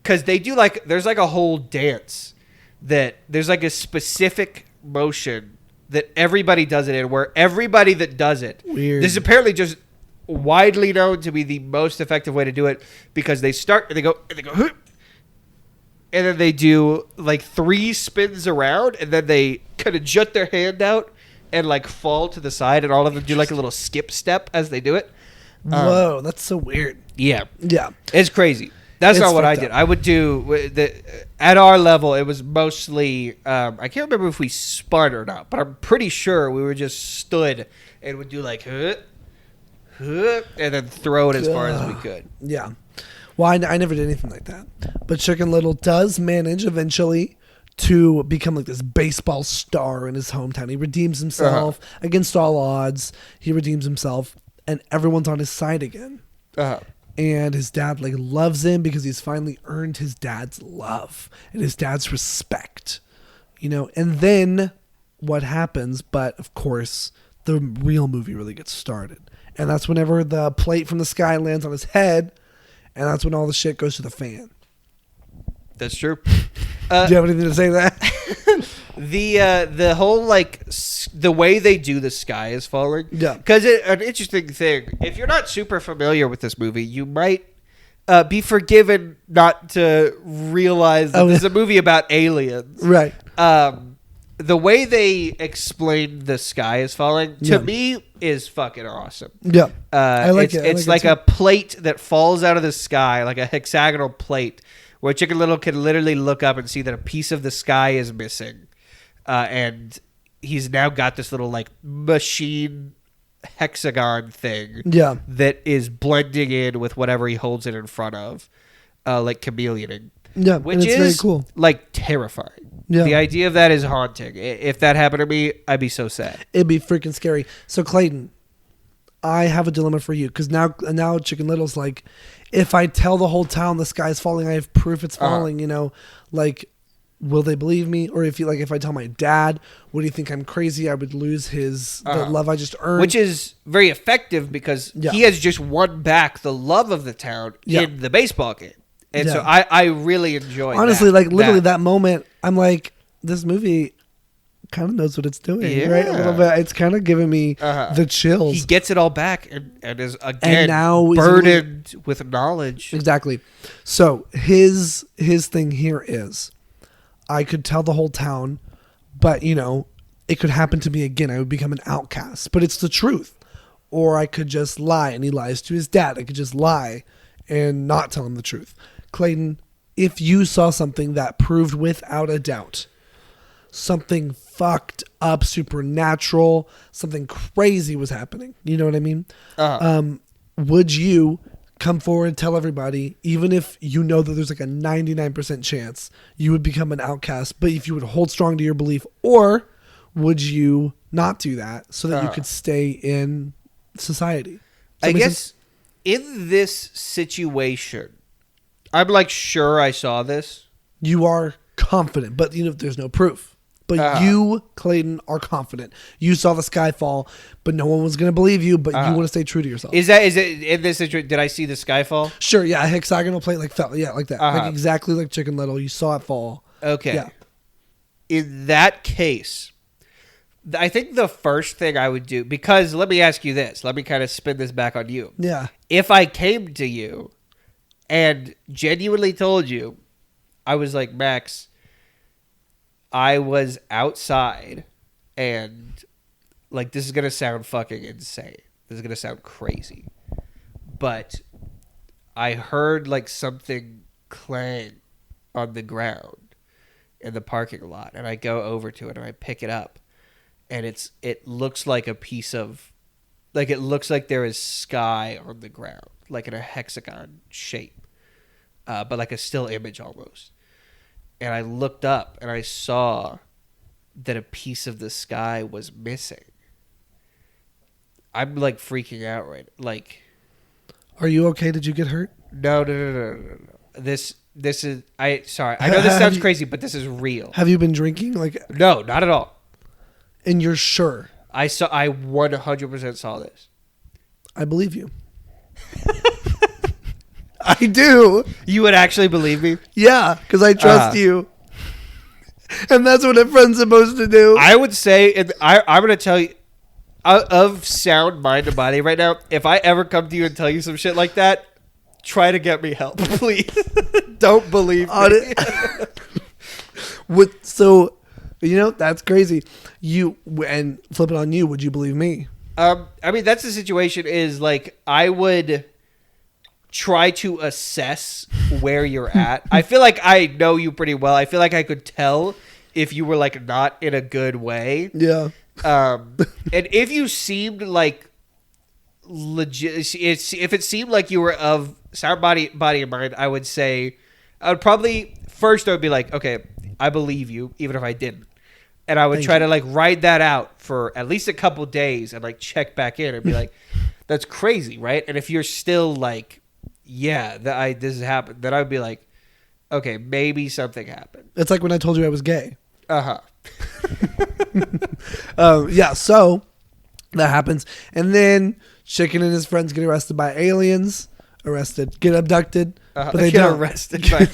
because they do like there's like a whole dance that there's like a specific motion that everybody does it in, where everybody that does it,
weird.
This is apparently just widely known to be the most effective way to do it because they start and they go. And then they do like 3 spins around, and then they kind of jut their hand out and like fall to the side, and all of them do like a little skip step as they do it.
Whoa, that's so weird.
Yeah,
yeah,
it's crazy. That's not what I did. I would do at our level. It was mostly I can't remember if we spun or not, but I'm pretty sure we were just stood and would do like and then throw it as far as we could.
Yeah. Well, I never did anything like that. But Chicken Little does manage eventually to become like this baseball star in his hometown. He redeems himself against all odds. He redeems himself, and everyone's on his side again. And his dad like loves him because he's finally earned his dad's love and his dad's respect. And then what happens? But of course, the real movie really gets started. And that's whenever the plate from the sky lands on his head, and that's when all the shit goes to the fan.
That's true.
Do you have anything to say to that?
The whole like the way they do the sky is falling.
Yeah.
Because an interesting thing, if you're not super familiar with this movie, you might be forgiven not to realize that this is a movie about aliens.
Right.
The way they explain the sky is falling to me is fucking awesome.
Yeah. I like it.
It's like a plate that falls out of the sky, like a hexagonal plate, where Chicken Little can literally look up and see that a piece of the sky is missing. And he's now got this little like machine hexagon thing that is blending in with whatever he holds it in front of, like chameleoning.
Yeah,
which
and it's
is
very cool.
Like terrifying.
Yeah.
The idea of that is haunting. If that happened to me, I'd be so sad.
It'd be freaking scary. So Clayton, I have a dilemma for you because now Chicken Little's like, if I tell the whole town the sky's falling, I have proof it's falling. You know, like, will they believe me? Or if I tell my dad, would he think I'm crazy? I would lose the love I just earned,
which is very effective because he has just won back the love of the town in the baseball game. And so I really enjoy
honestly, like literally that moment, I'm like, this movie kind of knows what it's doing, right? A little bit. It's kind of giving me the chills.
He gets it all back and is again
now
burdened with knowledge.
Exactly. So his thing here is, I could tell the whole town, but it could happen to me again. I would become an outcast, but it's the truth. Or I could just lie, and he lies to his dad. I could just lie and not tell him the truth. Clayton, if you saw something that proved without a doubt something fucked up, supernatural, something crazy was happening, you know what I mean? Would you come forward and tell everybody, even if you know that there's like a 99% chance you would become an outcast, but if you would hold strong to your belief, or would you not do that so that you could stay in society?
I guess in this situation, I'm like sure I saw this.
You are confident, but there's no proof. But you, Clayton, are confident. You saw the sky fall, but no one was going to believe you, but you want to stay true to yourself.
Is it in this situation? Did I see the sky fall?
Sure, yeah. A hexagonal plate fell. Yeah, like that. Like exactly like Chicken Little. You saw it fall.
Okay.
Yeah.
In that case, I think the first thing I would do, because let me ask you this. Let me kind of spin this back on you.
Yeah.
If I came to you and genuinely told you, I was like, Max, I was outside and like, this is going to sound fucking insane. This is going to sound crazy. But I heard like something clang on the ground in the parking lot, and I go over to it and I pick it up, and it looks like a piece of, like, it looks like there is sky on the ground, like in a hexagon shape, but like a still image almost. And I looked up and I saw that a piece of the sky was missing. I'm like freaking out right. Like,
are you okay? Did you get hurt?
No. This is sorry. I know this sounds crazy, but this is real.
Have you been drinking? Like,
no, not at all.
And you're sure?
I 100% saw this.
I believe you. I do.
You would actually believe me?
Yeah, because I trust you. And that's what a friend's supposed to do.
I would say, I'm going to tell you, of sound mind and body right now, if I ever come to you and tell you some shit like that, try to get me help, please. Don't believe me. So, that's crazy. And flip it on you, would you believe me? I mean, that's the situation is, like, I would try to assess where you're at. I feel like I know you pretty well. I feel like I could tell if you were, like, not in a good way.
Yeah.
And if you seemed like legit, if it seemed like you were of sound body and mind, I would say, I would probably, first I would be like, okay, I believe you, even if I didn't. And I would try to like ride that out for at least a couple days and like check back in and be like, that's crazy, right? And if you're still like, yeah, this has happened, then I would be like, okay, maybe something happened.
It's like when I told you I was gay.
Uh-huh.
Yeah, so that happens. And then Chicken and his friends get arrested by aliens. Get abducted.
But
they
get
don't.
arrested by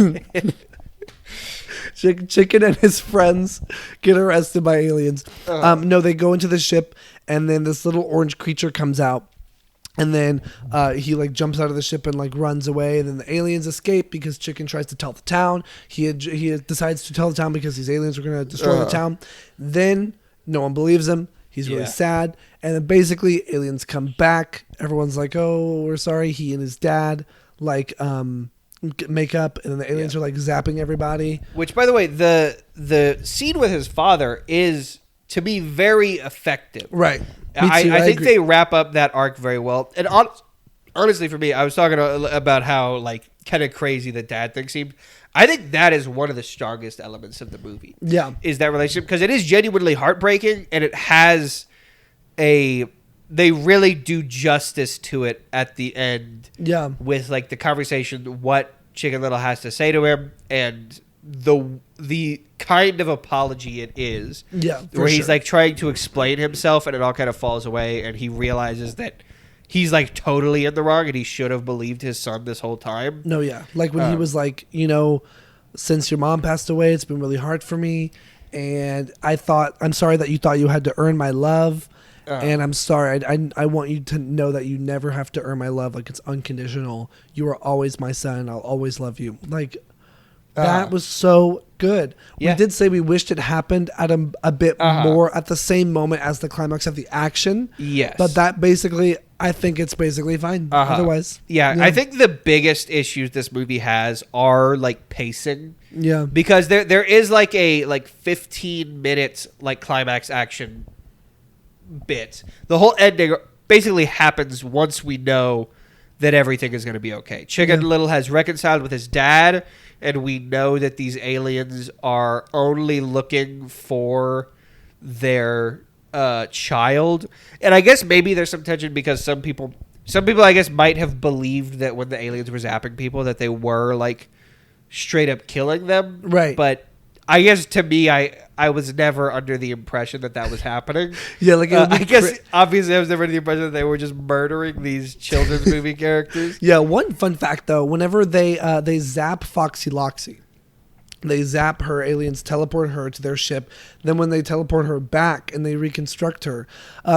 Chicken and his friends get arrested by aliens. No, they go into the ship, and then this little orange creature comes out. And then he like jumps out of the ship and like runs away. And then the aliens escape because Chicken tries to tell the town. He decides to tell the town because these aliens are going to destroy the town. Then no one believes him. He's really sad. And then basically aliens come back. Everyone's like, "Oh, we're sorry." He and his dad like make up, and then the aliens are like zapping everybody.
Which, by the way, the scene with his father is, to me, very effective.
Right.
I think they wrap up that arc very well. And honestly, for me, I was talking about how like kind of crazy the dad thing seemed. I think that is one of the strongest elements of the movie.
Yeah,
is that relationship, because it is genuinely heartbreaking, and it has they really do justice to it at the end. Yeah, with like the conversation, what Chicken Little has to say to him, and the kind of apology it is. Yeah, where he's like trying to explain himself, and it all kind of falls away, and he realizes that he's like totally in the wrong, and he should have believed his son this whole time.
No, yeah, like when he was like, since your mom passed away, it's been really hard for me, and I'm sorry that you thought you had to earn my love. And I'm sorry. I want you to know that you never have to earn my love. Like, it's unconditional. You are always my son. I'll always love you. Like, that was so good. Yeah. We did say we wished it happened at a bit more at the same moment as the climax of the action. Yes. But that basically, I think it's basically fine. Otherwise.
Yeah, I think the biggest issues this movie has are like pacing. Yeah. Because there is like a 15 minutes like climax action bit. The whole ending basically happens once we know that everything is going to be okay. Chicken Little has reconciled with his dad, and we know that these aliens are only looking for their child. And I guess maybe there's some tension because some people I guess might have believed that when the aliens were zapping people that they were like straight up killing them. Right. But I guess to me, I was never under the impression that was happening. Yeah, like I guess obviously I was never under the impression that they were just murdering these children's movie characters.
Yeah, one fun fact though, whenever they zap Foxy Loxy, they zap her, aliens teleport her to their ship. Then when they teleport her back and they reconstruct her,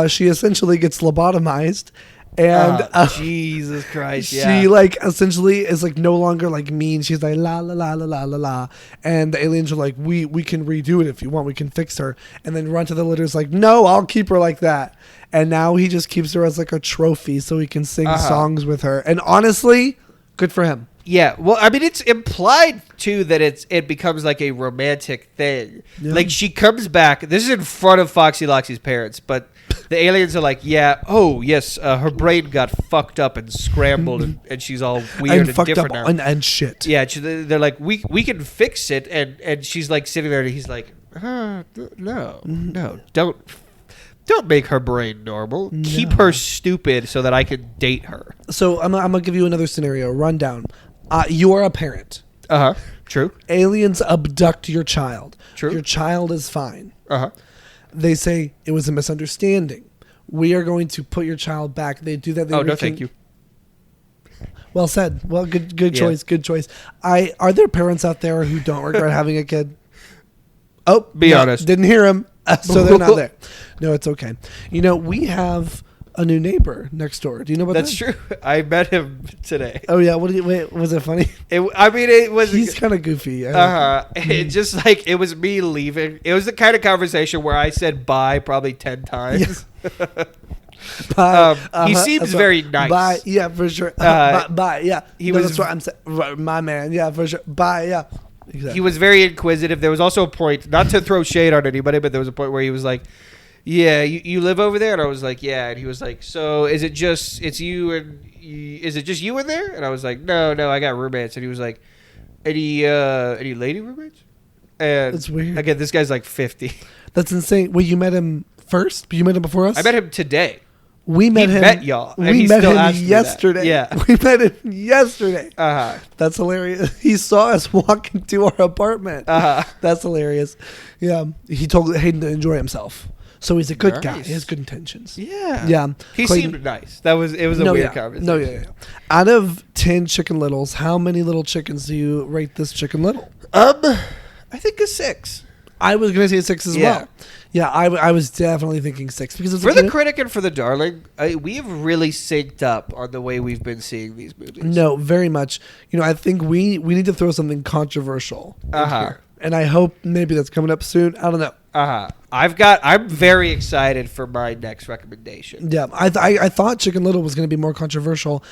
she essentially gets lobotomized. And
Jesus Christ,
she like essentially is like no longer like mean. She's like la la la la la la la, and the aliens are like, we can redo it if you want, we can fix her. And then Run to the Litter's like, no, I'll keep her like that. And now he just keeps her as like a trophy so he can sing songs with her. And honestly, good for him.
Yeah, well, I mean, it's implied too that it becomes like a romantic thing. Yeah. Like she comes back. This is in front of Foxy Loxy's parents, but the aliens are like, yeah, oh yes, her brain got fucked up and scrambled, and she's all weird and different now.
And shit.
Yeah, they're like, we can fix it, and she's like sitting there, and he's like, no, don't make her brain normal. No. Keep her stupid so that I can date her.
So I'm gonna give you another scenario rundown. You are a parent.
True.
Aliens abduct your child. True. Your child is fine. They say it was a misunderstanding. We are going to put your child back. They do that.
No, thank you.
Well said. Well, good choice. Good choice. Are there parents out there who don't regret having a kid? Oh,
be honest.
Didn't hear him, so they're not there. No, it's okay. We have a new neighbor next door. Do you know about that?
That's true. I met him today.
Oh yeah. Wait, was it funny?
It was.
He's kind of goofy.
It just like it was me leaving. It was the kind of conversation where I said bye probably 10 times. Yeah. Bye. He seems very nice.
Bye. Yeah, for sure. Bye. Yeah. That's what I'm saying. My man. Yeah, for sure. Bye. Yeah. Exactly.
He was very inquisitive. There was also a point, not to throw shade on anybody, but there was a point where he was like, yeah, you live over there? And I was like, yeah. And he was like, so is it just you in there? And I was like, no, I got roommates. And he was like, any lady roommates? And
that's weird.
Again, this guy's like 50.
That's insane. Well, you met him first? You met him before us?
I met him today.
We met him.
He met y'all.
We met him yesterday. Yeah. We met him yesterday. That's hilarious. He saw us walk into our apartment. That's hilarious. Yeah. He told Hayden to enjoy himself. So he's a good guy.
Nice.
He has good intentions.
Yeah.
Yeah.
He
Clayton-
seemed nice. It was a weird conversation.
No, yeah. Out of 10 Chicken Littles, how many little chickens do you rate this Chicken Little?
I think a 6.
I was going to say 6 as
Yeah.
well. Yeah, I was definitely thinking 6 because it's
For
like,
the critic and for the darling, we have really synced up on the way we've been seeing these movies.
No, very much. I think we need to throw something controversial in here. And I hope maybe that's coming up soon. I don't know.
I'm very excited for my next recommendation.
Yeah, I thought Chicken Little was going to be more controversial.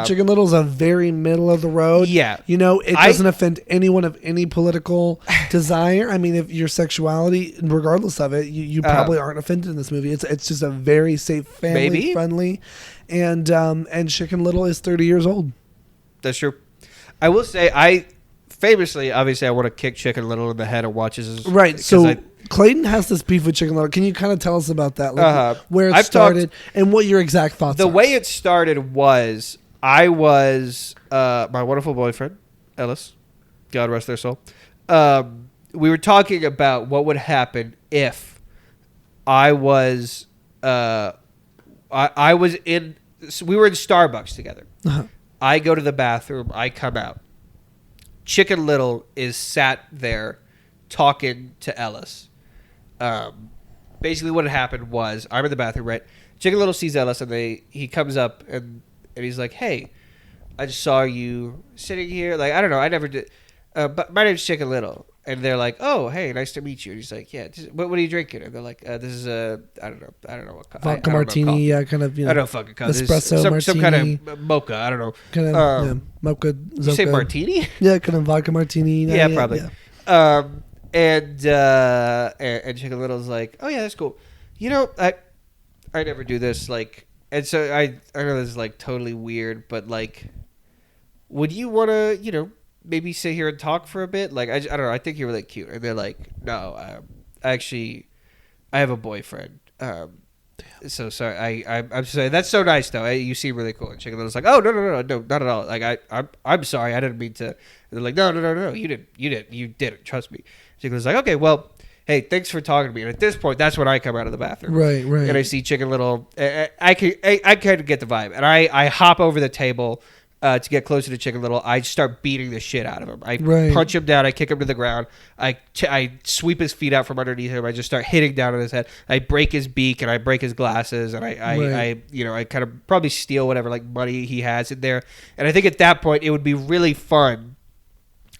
Chicken Little is a very middle of the road.
Yeah.
It doesn't offend anyone of any political desire. I mean, if your sexuality, regardless of it, you probably aren't offended in this movie. It's just a very safe, family friendly, and Chicken Little is 30 years old.
That's true. I will say, famously, obviously, I want to kick Chicken Little in the head and watch his.
Right. So Clayton has this beef with Chicken Little. Can you kind of tell us about that? Like where it started and what your exact thoughts are?
The way it started was I was my wonderful boyfriend, Ellis, God rest their soul. We were talking about what would happen if I was I was in. So we were in Starbucks together. I go to the bathroom. I come out. Chicken Little is sat there talking to Ellis. Basically, what had happened was I'm in the bathroom, right? Chicken Little sees Ellis, and he comes up and he's like, "Hey, I just saw you sitting here. Like, I don't know, I never did. But my name's Chicken Little." And they're like, "Oh, hey, nice to meet you." And he's like, "Yeah, what are you drinking?" And they're like, "This is a I don't know what
vodka martini, yeah, kind of.
I don't know fucking
espresso martini,
some kind of mocha. I don't know,
kind of mocha.
You say martini?
Yeah, kind of vodka martini.
Yeah, probably.
Yeah.
And Chicken Little's like, "Oh yeah, that's cool. I never do this, like." And so I know this is like totally weird, but like, would you want to maybe sit here and talk for a bit? Like, I don't know. I think you're really cute. And they're like, "No, actually, I have a boyfriend." So sorry. I'm sorry. That's so nice though. You seem really cool. And Chicken Little's like, "Oh no, not at all. Like I'm sorry. I didn't mean to." And they're like, "No. You didn't. Trust me." Chicken Little's like, "Okay, well, hey, thanks for talking to me." And at this point, that's when I come out of the bathroom.
Right.
And I see Chicken Little. I kind of get the vibe, and I hop over the table. To get closer to Chicken Little, I start beating the shit out of him. I punch him down. I kick him to the ground. I sweep his feet out from underneath him. I just start hitting down on his head. I break his beak and I break his glasses. And I kind of probably steal whatever like money he has in there. And I think at that point it would be really fun.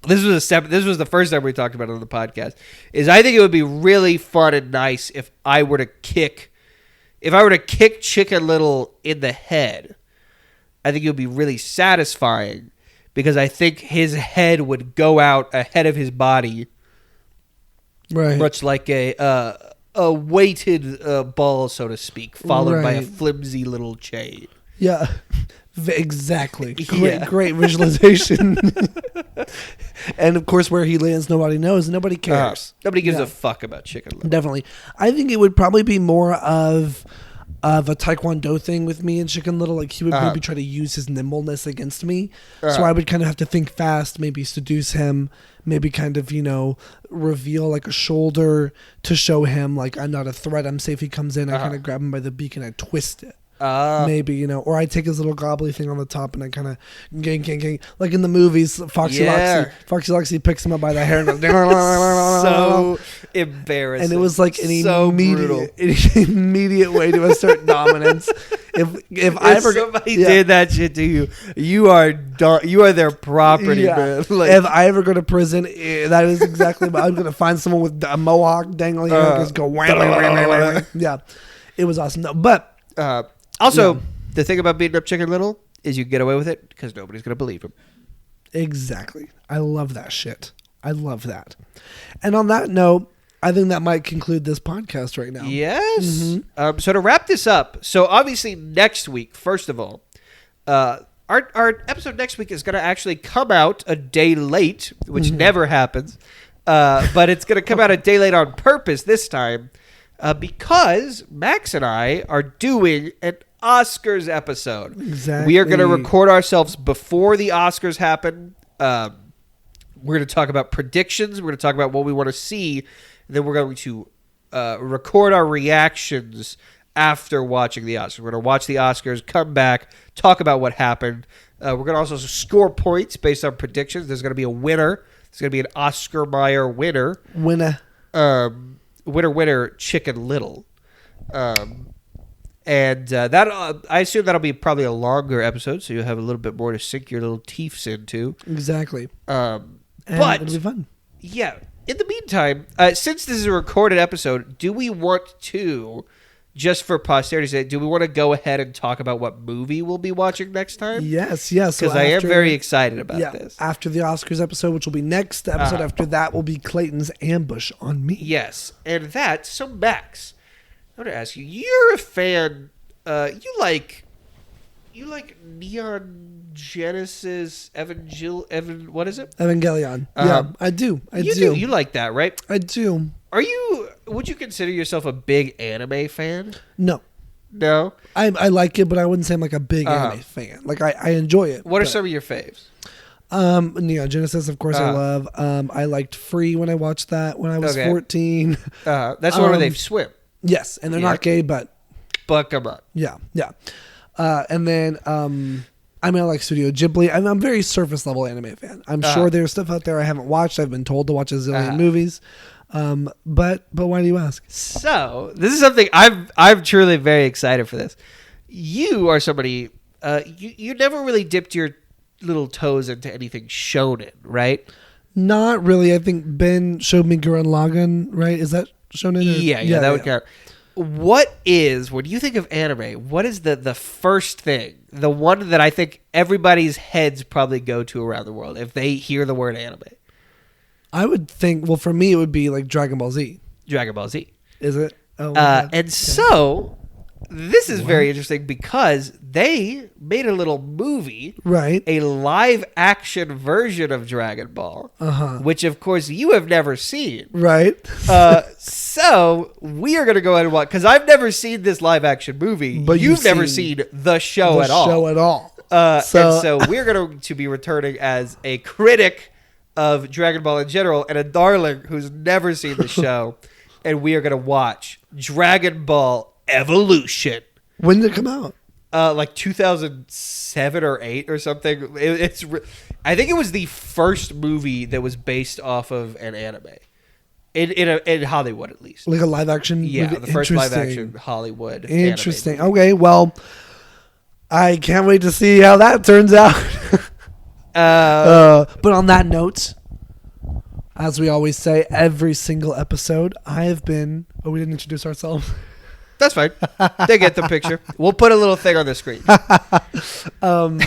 This was the first time we talked about it on the podcast. I think it would be really fun and nice if I were to kick Chicken Little in the head. I think it would be really satisfying because I think his head would go out ahead of his body,
right?
Much like a weighted ball, so to speak, followed by a flimsy little chain.
Yeah, exactly. Great visualization. And of course, where he lands, nobody knows. Nobody cares.
Nobody gives a fuck about Chicken Little.
Definitely, I think it would probably be more of a taekwondo thing with me and Chicken Little. Like he would maybe try to use his nimbleness against me. So I would kind of have to think fast, maybe seduce him, maybe kind of, reveal like a shoulder to show him like I'm not a threat. I'm safe. He comes in, I kind of grab him by the beak and I twist it. Maybe, or I take his little gobbly thing on the top and I kind of gang. Like in the movies, Foxy Loxy picks him up by the hair and goes,
so embarrassing.
And it was like an immediate way to assert dominance. If
somebody did that shit to you, you are their property, man. Like,
if I ever go to prison, that is exactly what I'm going to find someone with a mohawk dangling hair and just go wham. Yeah, it was awesome. No, but
also, the thing about beating up Chicken Little is you get away with it because nobody's going to believe him.
Exactly. I love that shit. I love that. And on that note, I think that might conclude this podcast right now.
Yes. Mm-hmm. So to wrap this up, so obviously next week, first of all, our episode next week is going to actually come out a day late, which never happens. But it's going to come out a day late on purpose this time. Because Max and I are doing an Oscars episode.
Exactly.
We are going to record ourselves before the Oscars happen. We're going to talk about predictions. We're going to talk about what we want to see. And then we're going to record our reactions after watching the Oscars. We're going to watch the Oscars, come back, talk about what happened. We're going to also score points based on predictions. There's going to be a winner. There's going to be an Oscar Mayer winner. Winner, Chicken Little. And that I assume that'll be probably a longer episode, so you'll have a little bit more to sink your little teeth into.
Exactly.
But
it'll be fun.
Yeah. In the meantime, since this is a recorded episode, do we want to, just for posterity's sake, do we want to go ahead and talk about what movie we'll be watching next time?
Yes.
Because I am very excited about this.
After the Oscars episode, which will be next, the episode after that will be Clayton's Ambush on Me.
Yes. And so Max, I want to ask you, you're a fan, you like Neon Genesis what is it?
Evangelion. Yeah, I do.
You like that, right?
I do.
Would you consider yourself a big anime fan?
No.
No?
I like it, but I wouldn't say I'm like a big anime fan. Like I enjoy it.
What are some of your faves?
Neon Genesis, of course, I love. I liked Free when I watched that when I was 14.
That's the one where they swim.
Yes, and they're not gay, but
come on.
Yeah. And then I like Studio Ghibli. I'm a very surface level anime fan. I'm sure there's stuff out there I haven't watched. I've been told to watch a zillion movies. But why do you ask?
So this is something I'm truly very excited for this. You are somebody you never really dipped your little toes into anything shonen, right?
Not really. I think Ben showed me Gurren Lagann, right? Is that shonen?
Yeah, that would count. What is, when you think of anime, what is the first thing, the one that I think everybody's heads probably go to around the world if they hear the word anime?
I would think, well, for me, it would be like Dragon Ball Z.
Dragon Ball Z.
Is it? Oh,
so this is very interesting because they made a little movie,
right?
A live action version of Dragon Ball, which of course you have never seen,
right?
So we are going to go ahead and watch, because I've never seen this live action movie, but you've never seen the show at all. And so we're going to be returning as a critic of Dragon Ball in general and a darling who's never seen the show, and we are going to watch Dragon Ball Evolution.
When did it come out?
Like 2007 or 8 or something. I think it was the first movie that was based off of an anime in Hollywood, at least.
Like a live action.
Yeah,
movie?
The first live action Hollywood.
Interesting. Okay, well, I can't wait to see how that turns out. But on that note, as we always say, every single episode, I have been. Oh, we didn't introduce ourselves.
That's fine. They get the picture. We'll put a little thing on the screen. And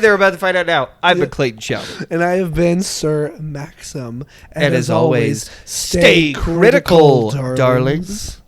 they're about to find out now. I've been Clayton Sheldon.
And I have been Sir Maxim.
And as always, stay critical, darlings.